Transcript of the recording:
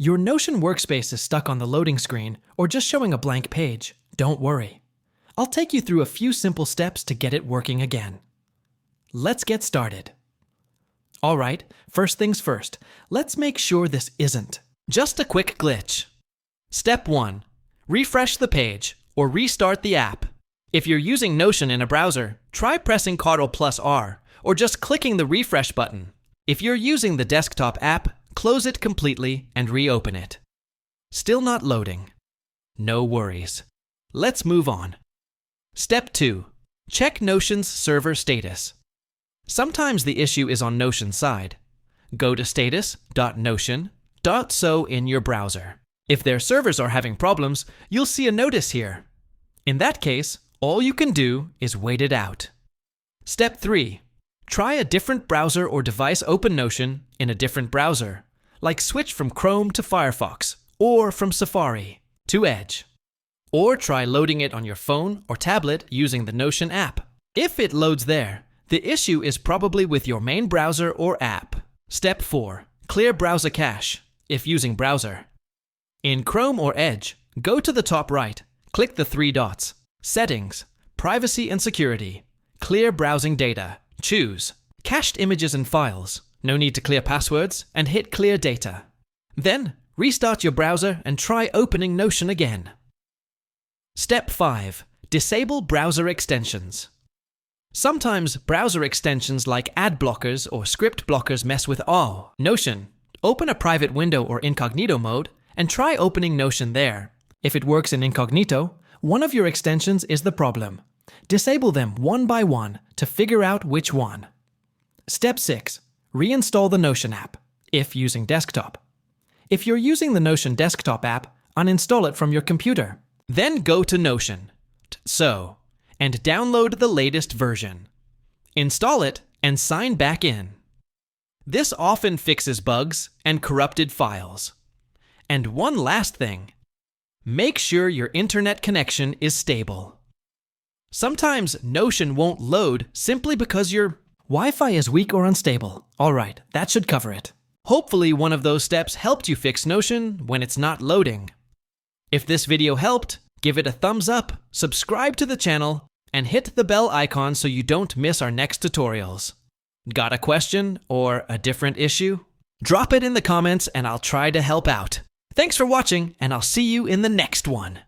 Your Notion workspace is stuck on the loading screen or just showing a blank page. Don't worry. I'll take you through a few simple steps to get it working again. Let's get started. All right, first things first, let's make sure this isn't just a quick glitch. Step 1. Refresh the page or restart the app. If you're using Notion in a browser, try pressing Ctrl+R or just clicking the refresh button. If you're using the desktop app, close it completely and reopen it. Still not loading? No worries. Let's move on. Step 2. Check Notion's server status. Sometimes the issue is on Notion's side. Go to status.notion.so in your browser. If their servers are having problems, you'll see a notice here. In that case, all you can do is wait it out. Step 3. Try a different browser or device open Notion in a different browser, like switch from Chrome to Firefox, or from Safari to Edge. Or try loading it on your phone or tablet using the Notion app. If it loads there, the issue is probably with your main browser or app. Step 4. Clear browser cache, if using browser. In Chrome or Edge, go to the top right, click the 3 dots, Settings, Privacy and Security, Clear Browsing Data. Choose Cached Images and Files, no need to clear passwords, and hit Clear Data. Then, restart your browser and try opening Notion again. Step 5. Disable browser extensions. Sometimes browser extensions like ad blockers or script blockers mess with Notion. Open a private window or incognito mode and try opening Notion there. If it works in incognito, one of your extensions is the problem. Disable them one by one to figure out which one. Step 6. Reinstall the Notion app, if using desktop. If you're using the Notion desktop app, uninstall it from your computer. Then go to Notion.so and download the latest version. Install it and sign back in. This often fixes bugs and corrupted files. And one last thing. Make sure your internet connection is stable. Sometimes Notion won't load simply because your Wi-Fi is weak or unstable. Alright, that should cover it. Hopefully one of those steps helped you fix Notion when it's not loading. If this video helped, give it a thumbs up, subscribe to the channel, and hit the bell icon so you don't miss our next tutorials. Got a question or a different issue? Drop it in the comments and I'll try to help out. Thanks for watching, and I'll see you in the next one.